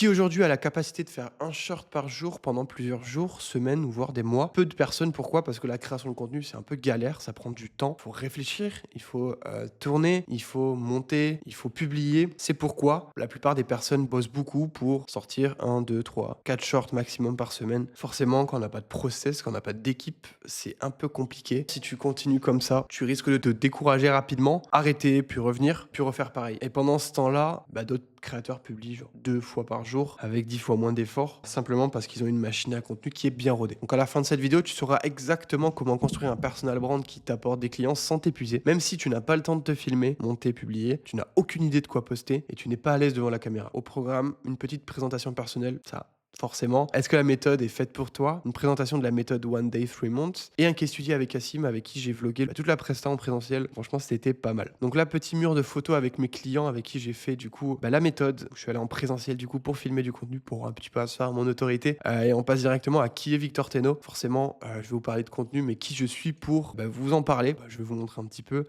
Qui aujourd'hui a la capacité de faire un short par jour pendant plusieurs jours, semaines ou voire des mois? Peu de personnes. Pourquoi? Parce que la création de contenu, c'est un peu galère, ça prend du temps. Il faut réfléchir, il faut tourner, il faut monter, il faut publier. C'est pourquoi la plupart des personnes bossent beaucoup pour sortir 1, 2, 3, 4 shorts maximum par semaine. Forcément, quand on n'a pas de process, quand on n'a pas d'équipe, c'est un peu compliqué. Si tu continues comme ça, tu risques de te décourager rapidement, arrêter, puis revenir, puis refaire pareil. Et pendant ce temps-là, d'autres créateurs publient genre 2 fois par jour avec 10 fois moins d'efforts, simplement parce qu'ils ont une machine à contenu qui est bien rodée. Donc à la fin de cette vidéo, tu sauras exactement comment construire un personal brand qui t'apporte des clients sans t'épuiser. Même si tu n'as pas le temps de te filmer, monter, publier, tu n'as aucune idée de quoi poster et tu n'es pas à l'aise devant la caméra. Au programme, une petite présentation personnelle, ça forcément. Est-ce que la méthode est faite pour toi? Une présentation de la méthode One Day, 3 Months et un case study avec Cassim avec qui j'ai vlogué toute la presta en présentiel. Franchement, c'était pas mal. Donc là, petit mur de photos avec mes clients avec qui j'ai fait du coup la méthode. Je suis allé en présentiel du coup pour filmer du contenu pour un petit peu asseoir mon autorité. Et on passe directement à qui est Victor Teno. Forcément, je vais vous parler de contenu, mais qui je suis pour vous en parler. Je vais vous montrer un petit peu.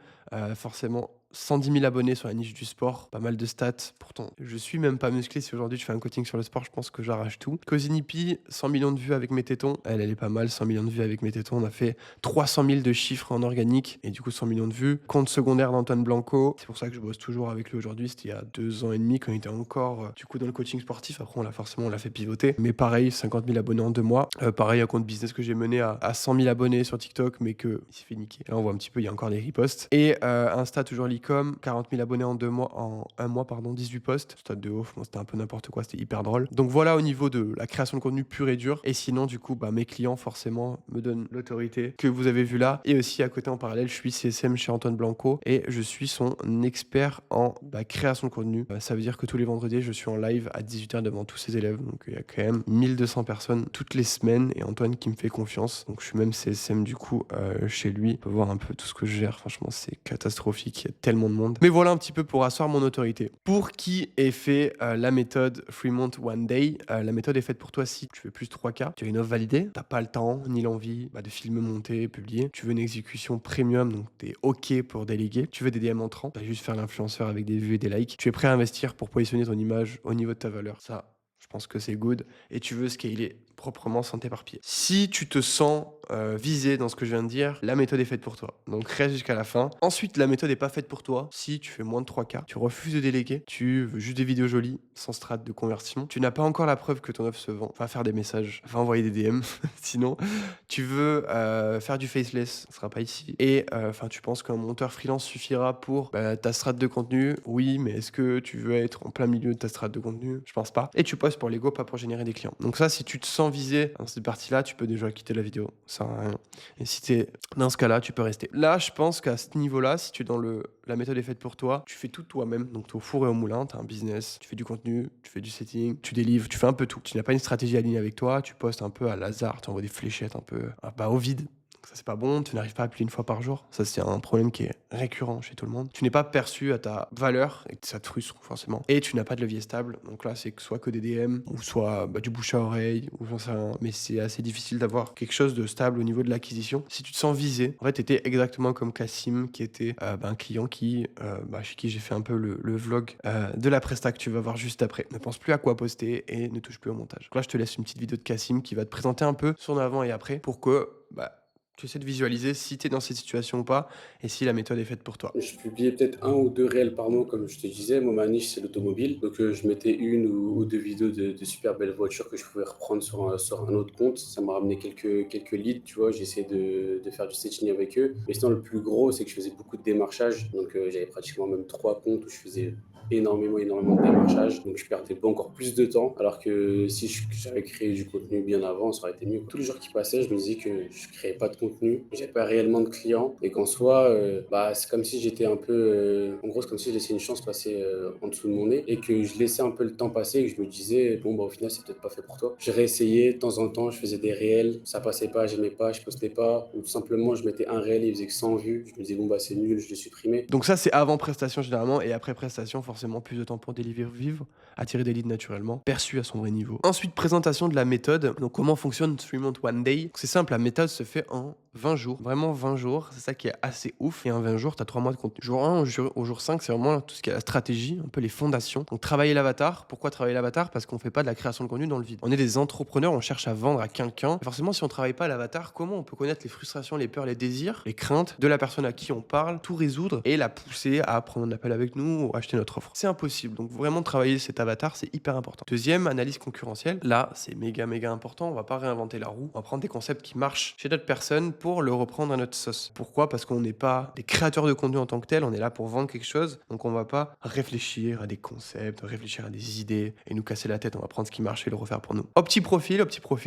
Forcément, 110 000 abonnés sur la niche du sport, pas mal de stats. Pourtant, je suis même pas musclé. Si aujourd'hui je fais un coaching sur le sport, je pense que j'arrache tout. Cosinipi, 100 millions de vues avec mes tétons. Elle est pas mal, 100 millions de vues avec mes tétons. On a fait 300 000 de chiffres en organique et du coup 100 millions de vues. Compte secondaire d'Antoine Blanco. C'est pour ça que je bosse toujours avec lui aujourd'hui. C'était il y a 2 ans et demi quand il était encore du coup dans le coaching sportif. Après, on l'a fait pivoter. Mais pareil, 50 000 abonnés en 2 mois. Pareil, un compte business que j'ai mené à 100 000 abonnés sur TikTok, mais que il s'est fait niquer. Là, on voit un petit peu, il y a encore des reposts. Et Insta, toujours l'e-com, 40 000 abonnés en 2 mois, en 1 mois, 18 posts. Stade de ouf, moi c'était un peu n'importe quoi, c'était hyper drôle. Donc voilà au niveau de la création de contenu pur et dur. Et sinon, du coup, mes clients forcément me donnent l'autorité que vous avez vu là. Et aussi à côté en parallèle, je suis CSM chez Antoine Blanco et je suis son expert en création de contenu. Ça veut dire que tous les vendredis, je suis en live à 18h devant tous ses élèves. Donc il y a quand même 1200 personnes toutes les semaines et Antoine qui me fait confiance. Donc je suis même CSM du coup chez lui. On peut voir un peu tout ce que je gère. Franchement, c'est catastrophique. Il y a tellement de monde. Mais voilà un petit peu pour asseoir mon autorité. Pour qui est fait la méthode 3 Months One Day, la méthode est faite pour toi si tu veux plus 3K, tu as une offre validée, t'as pas le temps ni l'envie de filmer, monter, publier, tu veux une exécution premium, donc t'es OK pour déléguer, tu veux des DM entrants, t'as juste faire l'influenceur avec des vues et des likes, tu es prêt à investir pour positionner ton image au niveau de ta valeur, ça je pense que c'est good, et tu veux scaler proprement sans t'éparpiller. Si tu te sens visé dans ce que je viens de dire, la méthode est faite pour toi. Donc reste jusqu'à la fin. Ensuite, la méthode n'est pas faite pour toi si tu fais moins de 3K, tu refuses de déléguer, tu veux juste des vidéos jolies, sans strat de conversion, tu n'as pas encore la preuve que ton offre se vend, va faire des messages, va envoyer des DM, sinon tu veux faire du faceless, ce sera pas ici. Et tu penses qu'un monteur freelance suffira pour ta strat de contenu? Oui, mais est-ce que tu veux être en plein milieu de ta strat de contenu? Je pense pas. Et tu postes pour l'ego, pas pour générer des clients. Donc ça, si tu te sens visé dans cette partie-là, tu peux déjà quitter la vidéo. Ça sert à rien. Et si t'es dans ce cas-là, tu peux rester. Là, je pense qu'à ce niveau-là, si tu es dans la méthode est faite pour toi, tu fais tout toi-même. Donc, tu es au four et au moulin, tu as un business, tu fais du contenu, tu fais du setting, tu délivres, tu fais un peu tout. Tu n'as pas une stratégie alignée avec toi, tu postes un peu à l'hasard, tu envoies des fléchettes un peu au vide. Donc ça, c'est pas bon, tu n'arrives pas à appeler une fois par jour. Ça, c'est un problème qui est récurrent chez tout le monde. Tu n'es pas perçu à ta valeur et ça te frustre forcément. Et tu n'as pas de levier stable. Donc là, c'est soit que des DM ou soit du bouche à oreille ou j'en sais rien. Mais c'est assez difficile d'avoir quelque chose de stable au niveau de l'acquisition. Si tu te sens visé, en fait, tu étais exactement comme Cassim qui était un client qui, chez qui j'ai fait un peu le vlog de la presta que tu vas voir juste après. Ne pense plus à quoi poster et ne touche plus au montage. Donc là, je te laisse une petite vidéo de Cassim qui va te présenter un peu son avant et après pour que tu essaies de visualiser si tu es dans cette situation ou pas et si la méthode est faite pour toi. Je publiais peut-être un ou deux réels par mois, comme je te disais. Moi, ma niche, c'est l'automobile. Donc, je mettais une ou deux vidéos de super belles voitures que je pouvais reprendre sur un autre compte. Ça m'a ramené quelques leads, tu vois. J'ai essayé de faire du setting avec eux. Mais sinon, le plus gros, c'est que je faisais beaucoup de démarchage. Donc, j'avais pratiquement même 3 comptes où je faisais énormément de démarchage. Donc, je perdais encore plus de temps. Alors que si j'avais créé du contenu bien avant, ça aurait été mieux. Tous les jours qui passaient, je me disais que je créais pas de contenu, j'avais pas réellement de clients et qu'en soi, c'est comme si j'étais un peu. En gros, c'est comme si je laissais une chance passer en dessous de mon nez et que je laissais un peu le temps passer et que je me disais, bon, au final, c'est peut-être pas fait pour toi. J'ai réessayé de temps en temps, je faisais des réels, ça passait pas, j'aimais pas, je postais pas, ou tout simplement, je mettais un réel, il faisait que 100 vues. Je me disais, c'est nul, je l'ai supprimé. Donc ça, c'est avant prestation généralement et après prestation, forcément plus de temps pour délivrer, vivre, attirer des leads naturellement, perçu à son vrai niveau. Ensuite, présentation de la méthode. Donc comment fonctionne 3 Months One Day? C'est simple, la méthode se fait en 20 jours, vraiment 20 jours, c'est ça qui est assez ouf et en 20 jours, tu as 3 mois de contenu. Jour 1 au jour 5, c'est vraiment tout ce qui est la stratégie, un peu les fondations. Donc travailler l'avatar, pourquoi travailler l'avatar? Parce qu'on fait pas de la création de contenu dans le vide. On est des entrepreneurs, on cherche à vendre à quelqu'un. Et forcément, si on travaille pas l'avatar, comment on peut connaître les frustrations, les peurs, les désirs, les craintes de la personne à qui on parle, tout résoudre et la pousser à prendre un appel avec nous ou acheter notre offre? C'est impossible. Donc vraiment travailler cet avatar, c'est hyper important. Deuxième, analyse concurrentielle. Là, c'est méga important. On va pas réinventer la roue. On va prendre des concepts qui marchent chez d'autres personnes pour le reprendre à notre sauce. Pourquoi? Parce qu'on n'est pas des créateurs de contenu en tant que tel. On est là pour vendre quelque chose. Donc on va pas réfléchir à des concepts, réfléchir à des idées et nous casser la tête. On va prendre ce qui marche et le refaire pour nous. Au petit profil,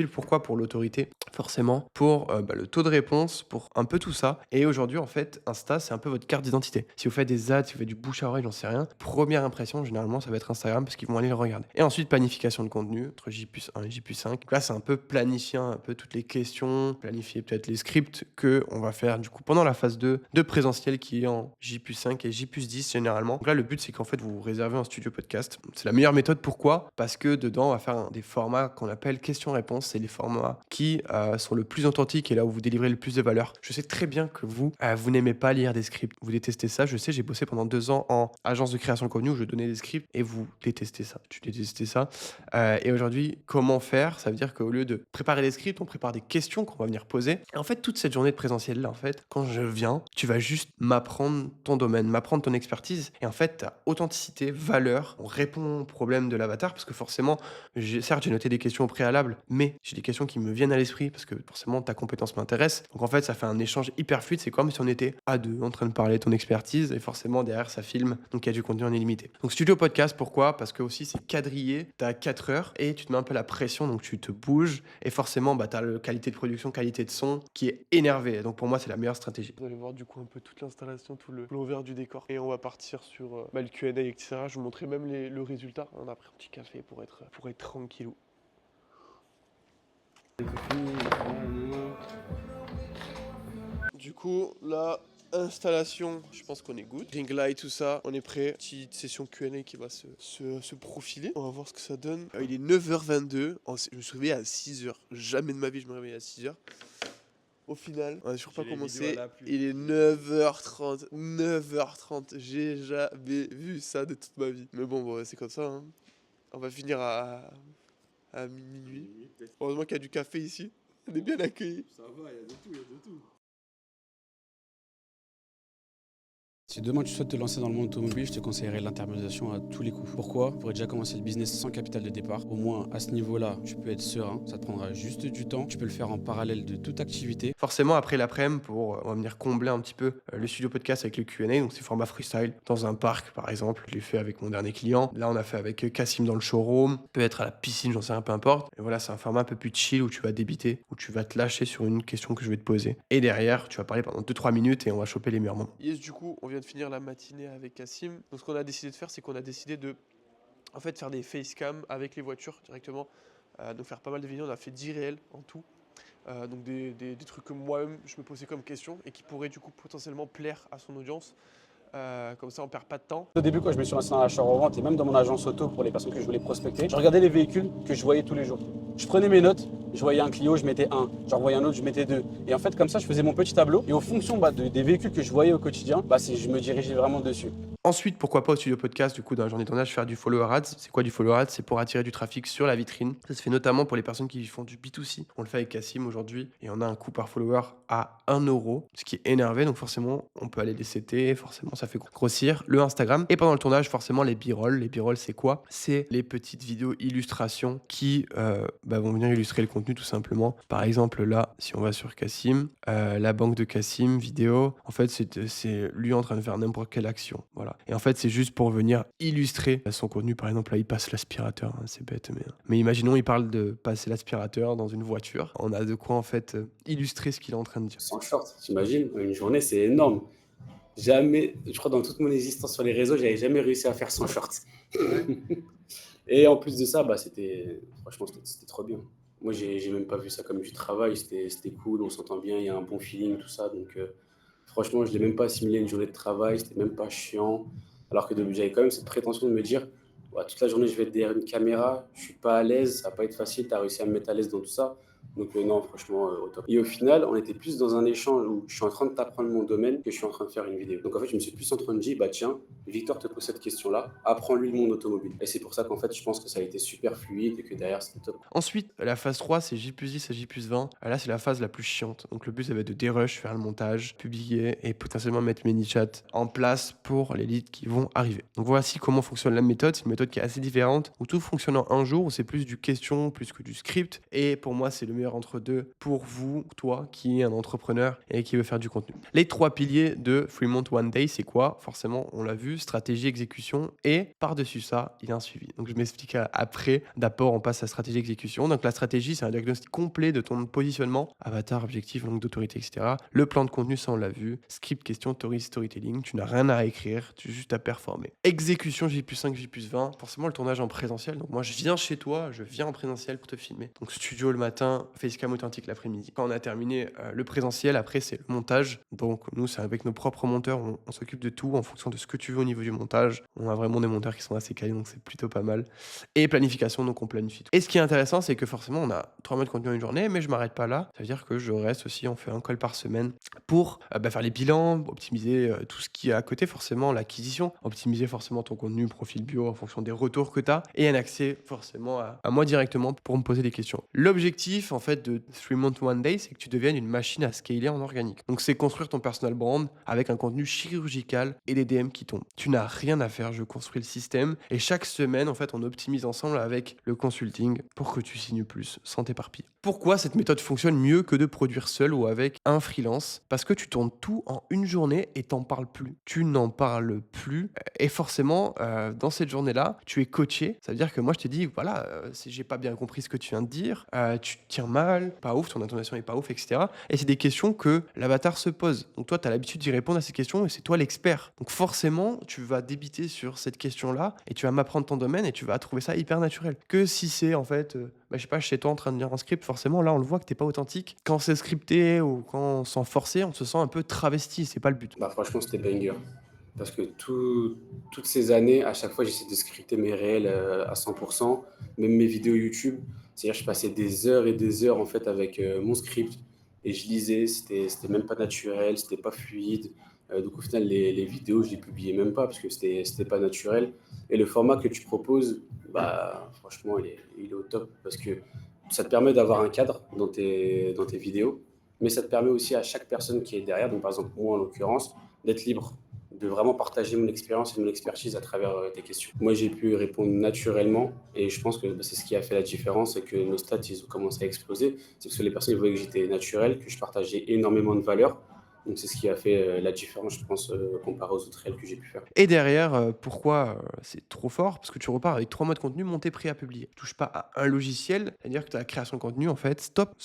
pourquoi? Pour l'autorité, forcément, pour le taux de réponse, pour un peu tout ça. Et aujourd'hui, en fait, Insta, c'est un peu votre carte d'identité. Si vous faites des ads, si vous faites du bouche à oreille, j'en sais rien, première impression, généralement, ça va être Instagram parce qu'ils vont aller le regarder. Et ensuite, planification de contenu entre J+1 et J+5. Donc là, c'est un peu planifier un peu toutes les questions, planifier peut-être les scripts que on va faire du coup pendant la phase 2 de présentiel qui est en J+5 et J+10 généralement. Donc là, le but, c'est qu'en fait, vous vous réservez un studio podcast. C'est la meilleure méthode. Pourquoi? Parce que dedans, on va faire des formats qu'on appelle questions-réponses. C'est les formats qui sont le plus authentiques et là où vous délivrez le plus de valeur. Je sais très bien que vous n'aimez pas lire des scripts. Vous détestez ça. Je sais, j'ai bossé pendant 2 ans en agence de création de contenu où je donnais des scripts et vous détestez ça. Tu détestais ça. Et aujourd'hui, comment faire? Ça veut dire qu'au lieu de préparer des scripts, on prépare des questions qu'on va venir poser. Et en fait, toute cette journée de présentiel là, en fait, quand je viens, tu vas juste m'apprendre ton domaine, m'apprendre ton expertise. Et en fait, ta authenticité, valeur, on répond aux problèmes de l'avatar parce que forcément, certes, j'ai noté des questions au préalable, mais j'ai des questions qui me viennent à l'esprit parce que forcément, ta compétence m'intéresse. Donc en fait, ça fait un échange hyper fluide. C'est comme si on était à deux en train de parler de ton expertise et forcément, derrière, ça filme. Donc il y a du contenu en illimité. Donc studio podcast, pourquoi? Parce que aussi, c'est quadrillé. Tu as 4 heures et tu te mets un peu la pression, donc tu te bouges et forcément, tu as la qualité de production, qualité de son qui est énervée. Donc pour moi, c'est la meilleure stratégie. Vous allez voir du coup un peu toute l'installation, tout l'envers du décor. Et on va partir sur le Q&A, etc. Je vous montrerai même le résultat. On a pris un petit café pour être tranquillou. Du coup, là, installation, je pense qu'on est good. Ring light, tout ça, on est prêt. Petite session Q&A qui va se profiler. On va voir ce que ça donne. Il est 9h22. Je me suis réveillé à 6h. Jamais de ma vie je me réveille à 6h. Au final, on n'a toujours pas commencé. Il est 9h30. 9h30. J'ai jamais vu ça de toute ma vie. Mais bon, c'est comme ça. Hein. On va finir à minuit. Heureusement qu'il y a du café ici. On est bien accueillis. Ça va, il y a de tout, il y a de tout. Si demain tu souhaites te lancer dans le monde automobile, je te conseillerais l'intermédiation à tous les coups. Pourquoi? Tu pourrais déjà commencer le business sans capital de départ. Au moins à ce niveau-là, tu peux être serein, ça te prendra juste du temps. Tu peux le faire en parallèle de toute activité. Forcément, après l'après-midi, on va venir combler un petit peu le studio podcast avec le Q&A, donc c'est format freestyle, dans un parc par exemple. Je l'ai fait avec mon dernier client. Là, on a fait avec Cassim dans le showroom, peut être à la piscine, j'en sais rien, peu importe. Et voilà, c'est un format un peu plus chill où tu vas débiter, où tu vas te lâcher sur une question que je vais te poser. Et derrière, tu vas parler pendant 2-3 minutes et on va choper les meilleurs moments. Yes, du coup, on vient de finir la matinée avec Cassim. Donc ce qu'on a décidé de faire, c'est qu'on a décidé de faire des facecam avec les voitures directement. Donc faire pas mal de vidéos. On a fait 10 réels en tout. Donc des trucs que moi-même je me posais comme question et qui pourraient du coup potentiellement plaire à son audience. Comme ça on perd pas de temps. Au début quand je me suis lancé dans l'achat-revente et même dans mon agence auto pour les personnes que je voulais prospecter, je regardais les véhicules que je voyais tous les jours. Je prenais mes notes, je voyais un Clio, je mettais 1, j'en voyais un autre, je mettais 2. Et en fait comme ça je faisais mon petit tableau et en fonction des véhicules que je voyais au quotidien, je me dirigeais vraiment dessus. Ensuite, pourquoi pas au studio podcast, du coup, dans la journée de tournage, faire du follower ads. C'est quoi du follower ads? C'est pour attirer du trafic sur la vitrine. Ça se fait notamment pour les personnes qui font du B2C. On le fait avec Cassim aujourd'hui et on a un coût par follower à 1 euro, ce qui est énervé. Donc forcément, on peut aller les CT, forcément, ça fait grossir le Instagram. Et pendant le tournage, forcément, les b-rolls. Les b-rolls, c'est quoi? C'est les petites vidéos illustrations qui vont venir illustrer le contenu tout simplement. Par exemple, là, si on va sur Cassim, la banque de Cassim, vidéo, en fait, c'est lui en train de faire n'importe quelle action. Voilà. Et en fait, c'est juste pour venir illustrer son contenu. Par exemple, là, il passe l'aspirateur. Hein, c'est bête, mais imaginons, il parle de passer l'aspirateur dans une voiture. On a de quoi, en fait, illustrer ce qu'il est en train de dire. Sans short, t'imagines? Une journée, c'est énorme. Jamais, je crois, dans toute mon existence sur les réseaux, j'avais jamais réussi à faire sans short. Et en plus de ça, franchement, c'était trop bien. Moi, j'ai même pas vu ça comme du travail. C'était cool, on s'entend bien, il y a un bon feeling, tout ça. Donc, franchement, je l'ai même pas assimilé à une journée de travail. C'était même pas chiant. Alors que j'avais quand même cette prétention de me dire, ouais, toute la journée, je vais être derrière une caméra. Je suis pas à l'aise, ça va pas être facile. Tu as réussi à me mettre à l'aise dans tout ça. Donc non, franchement, au top. Et au final, on était plus dans un échange où je suis en train de t'apprendre mon domaine que je suis en train de faire une vidéo. Donc en fait, je me suis plus en train de dire, bah tiens, Victor te pose cette question-là, apprends-lui le monde automobile. Et c'est pour ça qu'en fait, je pense que ça a été super fluide et que derrière, c'était top. Ensuite, la phase 3, c'est J+10 à J+20. Là, c'est la phase la plus chiante. Donc le but, ça va être de dérush, faire le montage, publier et potentiellement mettre ManyChat en place pour les leads qui vont arriver. Donc voici comment fonctionne la méthode. C'est une méthode qui est assez différente, où tout fonctionne en un jour, où c'est plus du question, plus que du script. Et pour moi, c'est le meilleur entre deux pour vous, toi, qui est un entrepreneur et qui veut faire du contenu. Les 3 piliers de Fremont One Day, c'est quoi? Forcément, on l'a vu, stratégie, exécution. Et par-dessus ça, il y a un suivi. Donc je m'explique après. D'abord, on passe à stratégie, exécution. Donc la stratégie, c'est un diagnostic complet de ton positionnement, avatar, objectif, langue d'autorité, etc. Le plan de contenu, ça on l'a vu. Script, question, storytelling. Tu n'as rien à écrire, tu as juste à performer. Exécution, J+5, J+20. Forcément, le tournage en présentiel. Donc moi, je viens chez toi, je viens en présentiel pour te filmer. Donc studio le matin, facecam authentique l'après-midi. Quand on a terminé le présentiel, après c'est le montage. Donc nous, c'est avec nos propres monteurs, on s'occupe de tout en fonction de ce que tu veux au niveau du montage. On a vraiment des monteurs qui sont assez calés, donc c'est plutôt pas mal. Et planification, donc on planifie tout. Et ce qui est intéressant, c'est que forcément, on a 3 mois de contenu en une journée, mais je m'arrête pas là. Ça veut dire que je reste aussi, on fait un call par semaine pour faire les bilans, optimiser tout ce qui est à côté, forcément l'acquisition, optimiser forcément ton contenu, profil bio en fonction des retours que tu as, et un accès forcément à moi directement pour me poser des questions. L'objectif en fait de 3 Months One Day, c'est que tu deviennes une machine à scaler en organique. Donc c'est construire ton personal brand avec un contenu chirurgical et des DM qui tombent. Tu n'as rien à faire, je construis le système et chaque semaine en fait on optimise ensemble avec le consulting pour que tu signes plus sans t'éparpiller. Pourquoi cette méthode fonctionne mieux que de produire seul ou avec un freelance? Parce que tu tournes tout en une journée et t'en parles plus. Tu n'en parles plus et forcément dans cette journée-là, tu es coaché. Ça veut dire que moi je te dis voilà, si j'ai pas bien compris ce que tu viens de dire, tu te tiens mal, pas ouf, ton intonation est pas ouf, etc. Et c'est des questions que l'avatar se pose. Donc toi, tu as l'habitude d'y répondre à ces questions et c'est toi l'expert. Donc forcément, tu vas débiter sur cette question-là et tu vas m'apprendre ton domaine et tu vas trouver ça hyper naturel. Que si c'est en fait, je sais pas, chez toi en train de lire un script, forcément là on le voit que t'es pas authentique. Quand c'est scripté ou quand sans forcer, on se sent un peu travesti, c'est pas le but. Bah franchement, c'était banger. Parce que toutes ces années, à chaque fois, j'essaie de scripter mes réels à 100%, même mes vidéos YouTube. C'est-à-dire, je passais des heures et des heures en fait avec mon script et je lisais. C'était même pas naturel, c'était pas fluide. Donc au final, les vidéos, je les publiais même pas parce que c'était pas naturel. Et le format que tu proposes, bah franchement, il est au top parce que ça te permet d'avoir un cadre dans tes vidéos, mais ça te permet aussi à chaque personne qui est derrière, donc par exemple moi en l'occurrence, d'être libre de vraiment partager mon expérience et mon expertise à travers tes questions. Moi, j'ai pu répondre naturellement et je pense que c'est ce qui a fait la différence et que nos stats, ils ont commencé à exploser. C'est parce que les personnes ils voyaient que j'étais naturel, que je partageais énormément de valeur. Donc, c'est ce qui a fait la différence, je pense, comparé aux autres réels que j'ai pu faire. Et derrière, pourquoi c'est trop fort? Parce que tu repars avec 3 mois de contenu monté, prêt à publier. Tu touches pas à un logiciel, c'est-à-dire que tu as la création de contenu, en fait, stop,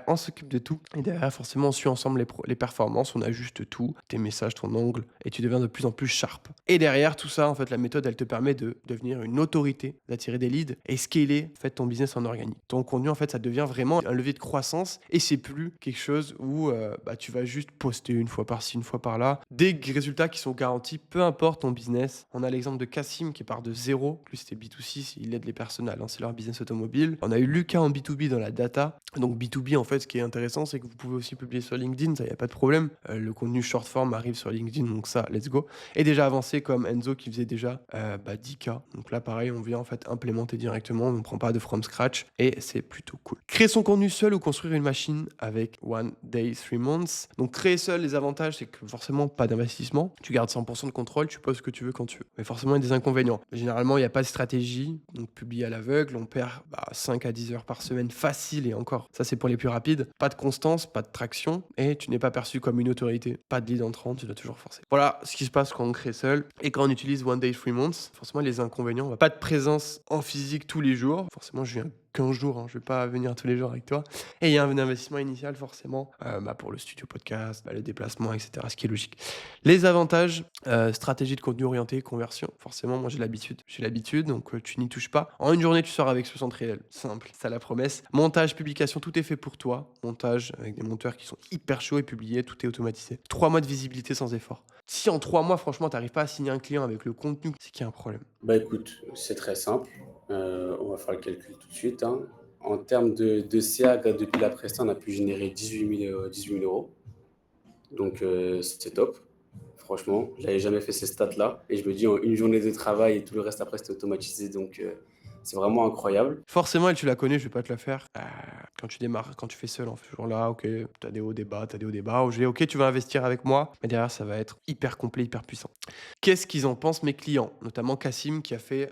on s'occupe de tout. Et derrière, forcément, on suit ensemble les performances, on ajuste tout, tes messages, ton angle, et tu deviens de plus en plus sharp. Et derrière, tout ça, en fait, la méthode, elle te permet de devenir une autorité, d'attirer des leads et scaler, en fait, ton business en organique. Ton contenu, en fait, ça devient vraiment un levier de croissance et c'est plus quelque chose où tu vas juste poster une fois par-ci, une fois par-là. Des résultats qui sont garantis, peu importe ton business. On a l'exemple de Cassim qui part de zéro. Plus c'était B2C, il aide les personnes à lancer leur business automobile. On a eu Lucas en B2B dans la data. Donc B2B, en fait, ce qui est intéressant, c'est que vous pouvez aussi publier sur LinkedIn, ça, il n'y a pas de problème. Le contenu short form arrive sur LinkedIn, donc ça, let's go. Et déjà avancé comme Enzo qui faisait déjà 10K. Donc là, pareil, on vient en fait implémenter directement, on ne prend pas de from scratch et c'est plutôt cool. Créer son contenu seul ou construire une machine avec One Day, 3 Months. Donc créer seul, les avantages, c'est que forcément pas d'investissement, tu gardes 100% de contrôle, tu poses ce que tu veux quand tu veux. Mais forcément, il y a des inconvénients. Généralement, il n'y a pas de stratégie, donc publier à l'aveugle, on perd 5 à 10 heures par semaine facile et encore. Ça, c'est pour les plus rapides. Pas de constance, pas de traction et tu n'es pas perçu comme une autorité. Pas de lead entrant, tu dois toujours forcer. Voilà ce qui se passe quand on crée seul et quand on utilise One Day, 3 Months. Forcément, les inconvénients, pas de présence en physique tous les jours. Forcément, je viens 15 jours, je vais pas venir tous les jours avec toi. Et il y a un investissement initial forcément pour le studio podcast, les déplacements, etc. Ce qui est logique. Les avantages, stratégie de contenu orienté, conversion. Forcément, moi j'ai l'habitude, donc tu n'y touches pas. En une journée, tu sors avec 60 réels. Simple, ça la promesse. Montage, publication, tout est fait pour toi. Montage avec des monteurs qui sont hyper chauds et publiés, tout est automatisé. 3 mois de visibilité sans effort. Si en 3 mois, franchement, tu n'arrives pas à signer un client avec le contenu, c'est qu'il y a un problème. Bah écoute, c'est très simple. On va faire le calcul tout de suite, hein. En termes de CA, depuis la Presta, on a pu générer 18 000 euros. Donc, c'est top. Franchement, j'avais jamais fait ces stats-là. Et je me dis, en une journée de travail et tout le reste après, c'était automatisé. Donc, c'est vraiment incroyable. Forcément, elle, tu la connais, je vais pas te la faire. Quand tu démarres, quand tu fais seul, en fait, genre là, ok, t'as des hauts, des bas, t'as des hauts, des bas. Ok, tu vas investir avec moi, mais derrière, ça va être hyper complet, hyper puissant. Qu'est-ce qu'ils en pensent, mes clients? Notamment Cassim, qui a fait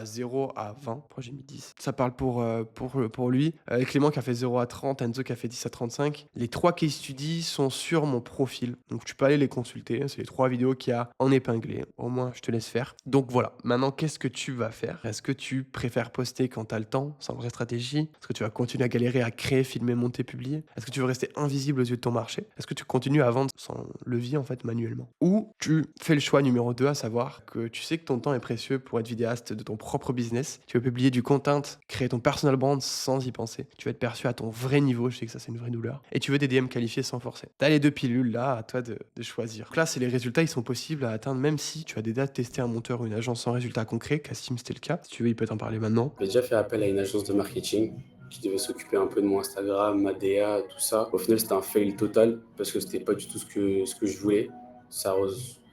0 à 20. Pourquoi j'ai mis 10? Ça parle pour lui. Clément, qui a fait 0 à 30. Enzo, qui a fait 10 à 35. Les 3 case studies sont sur mon profil. Donc, tu peux aller les consulter. C'est les 3 vidéos qu'il y a en épinglé. Au moins, je te laisse faire. Donc, voilà. Maintenant, qu'est-ce que tu vas faire? Est-ce que tu préfères poster quand tu as le temps, sans vraie stratégie? Est-ce que tu vas continuer à galérer à créer, filmer, monter, publier? Est-ce que tu veux rester invisible aux yeux de ton marché? Est-ce que tu continues à vendre sans levier, en fait, manuellement? Ou tu fais le choix numéro 2, à savoir que tu sais que ton temps est précieux pour être vidéaste de ton propre business. Tu veux publier du content, créer ton personal brand sans y penser. Tu veux être perçu à ton vrai niveau, je sais que ça c'est une vraie douleur. Et tu veux des DM qualifiés sans forcer. Tu as les 2 pilules là, à toi de choisir. Donc là, c'est les résultats, ils sont possibles à atteindre même si tu as déjà testé un monteur ou une agence sans résultat concret. Cassim, c'était le cas. Si tu veux, il peut t'en parler maintenant. J'ai déjà fait appel à une agence de marketing qui devait s'occuper un peu de mon Instagram, ma DA, tout ça. Au final, c'était un fail total parce que c'était pas du tout ce que je voulais.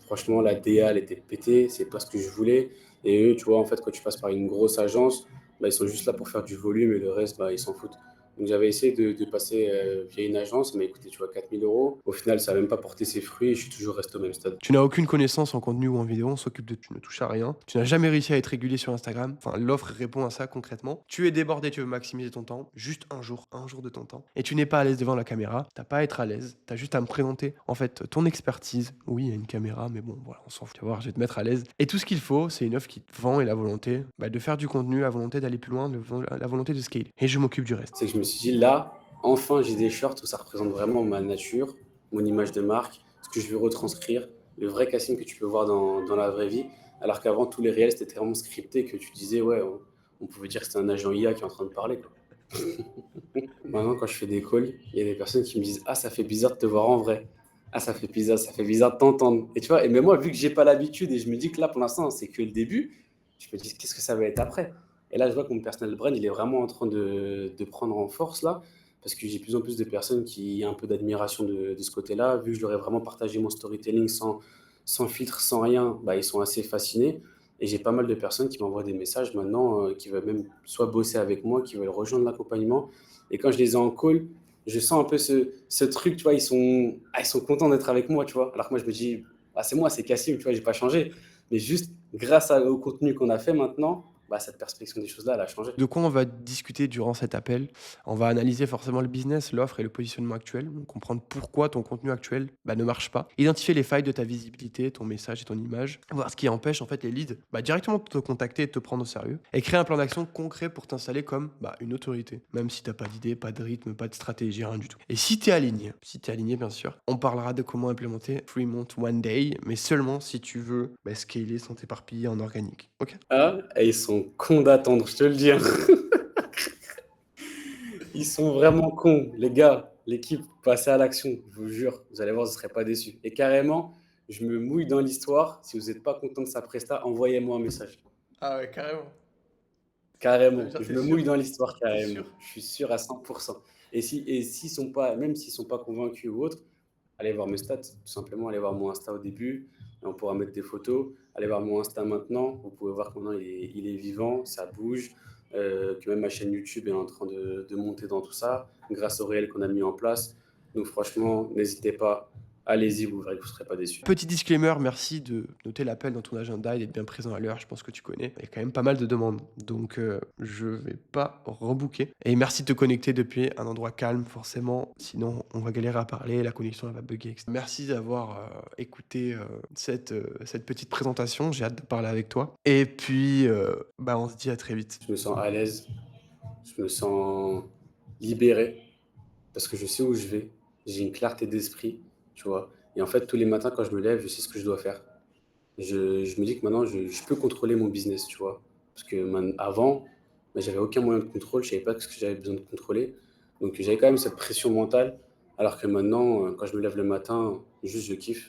Franchement, la DA, elle était pétée, c'est pas ce que je voulais. Et eux, tu vois, en fait, quand tu passes par une grosse agence, bah, ils sont juste là pour faire du volume et le reste, bah, ils s'en foutent. Donc j'avais essayé de passer via une agence, mais écoutez, tu vois, 4 000 euros. Au final, ça n'a même pas porté ses fruits et je suis toujours resté au même stade. Tu n'as aucune connaissance en contenu ou en vidéo, on s'occupe de tu ne touches à rien. Tu n'as jamais réussi à être régulier sur Instagram. Enfin, l'offre répond à ça concrètement. Tu es débordé, tu veux maximiser ton temps, juste un jour de ton temps. Et tu n'es pas à l'aise devant la caméra, t'as pas à être à l'aise, t'as juste à me présenter en fait ton expertise. Oui, il y a une caméra, mais bon, voilà, on s'en fout. Tu vas voir, je vais te mettre à l'aise. Et tout ce qu'il faut, c'est une offre qui te vend et la volonté de faire du contenu, la volonté d'aller plus loin, la volonté de scale. Et je m'occupe du reste. C'est que je me suis dit, là, enfin, j'ai des shorts où ça représente vraiment ma nature, mon image de marque, ce que je veux retranscrire, le vrai Cassim que tu peux voir dans la vraie vie. Alors qu'avant, tous les réels, c'était vraiment scripté, que tu disais, ouais, on pouvait dire que c'était un agent IA qui est en train de parler, quoi. Maintenant, quand je fais des calls, il y a des personnes qui me disent, ah, ça fait bizarre de te voir en vrai. Ah, ça fait bizarre de t'entendre. Et tu vois, et même moi, vu que j'ai pas l'habitude et je me dis que là, pour l'instant, c'est que le début, je me dis, qu'est-ce que ça va être après? Et là, je vois que mon personal brand, il est vraiment en train de prendre en force là, parce que j'ai de plus en plus de personnes qui ont un peu d'admiration de ce côté-là. Vu que je leur ai vraiment partagé mon storytelling sans filtre, sans rien, bah, ils sont assez fascinés. Et j'ai pas mal de personnes qui m'envoient des messages maintenant, qui veulent même soit bosser avec moi, qui veulent rejoindre l'accompagnement. Et quand je les ai en call, je sens un peu ce truc, tu vois, ils sont contents d'être avec moi, tu vois. Alors que moi, je me dis, ah, c'est moi, c'est Cassim, tu vois, j'ai pas changé. Mais juste grâce au contenu qu'on a fait maintenant, bah, cette perspective des choses-là, elle a changé. De quoi on va discuter durant cet appel? On va analyser forcément le business, l'offre et le positionnement actuel, donc comprendre pourquoi ton contenu actuel ne marche pas. Identifier les failles de ta visibilité, ton message et ton image. Voir ce qui empêche en fait les leads directement de te contacter et de te prendre au sérieux. Et créer un plan d'action concret pour t'installer comme une autorité. Même si t'as pas d'idée, pas de rythme, pas de stratégie, rien du tout. Et si t'es aligné bien sûr, on parlera de comment implémenter 3 months, 1 day, mais seulement si tu veux scaler sans t'éparpiller en organique. Ok? Ah, et ils sont cons d'attendre, je te le dis, hein. Ils sont vraiment cons, les gars. L'équipe, passez à l'action, je vous jure. Vous allez voir, vous ne serez pas déçus. Et carrément, je me mouille dans l'histoire. Si vous n'êtes pas content de sa presta, envoyez-moi un message. Ah ouais, carrément. Carrément. Genre, Je t'es me sûr? mouille dans l'histoire, T'es carrément. sûr? Je suis sûr à 100%. Et s'ils sont pas, même s'ils sont pas convaincus ou autre, allez voir mes stats. Tout simplement, allez voir mon Insta au début. Et on pourra mettre des photos. Allez voir mon Insta maintenant. Vous pouvez voir que maintenant, il est vivant, ça bouge. Que même ma chaîne YouTube est en train de monter dans tout ça, grâce au réel qu'on a mis en place. Donc franchement, n'hésitez pas. Allez-y, vous verrez que vous ne serez pas déçus. Petit disclaimer, merci de noter l'appel dans ton agenda et d'être bien présent à l'heure, je pense que tu connais. Il y a quand même pas mal de demandes, donc je vais pas rebooker. Et merci de te connecter depuis un endroit calme, forcément, sinon on va galérer à parler, la connexion elle va bugger, etc. Merci d'avoir écouté cette petite présentation, j'ai hâte de parler avec toi. Et puis, on se dit à très vite. Je me sens à l'aise, je me sens libéré, parce que je sais où je vais, j'ai une clarté d'esprit, tu vois. Et en fait, tous les matins, quand je me lève, je sais ce que je dois faire. Je me dis que maintenant, je peux contrôler mon business, tu vois. Parce que avant, j'avais aucun moyen de contrôle, je savais pas ce que j'avais besoin de contrôler. Donc j'avais quand même cette pression mentale, alors que maintenant, quand je me lève le matin, juste je kiffe.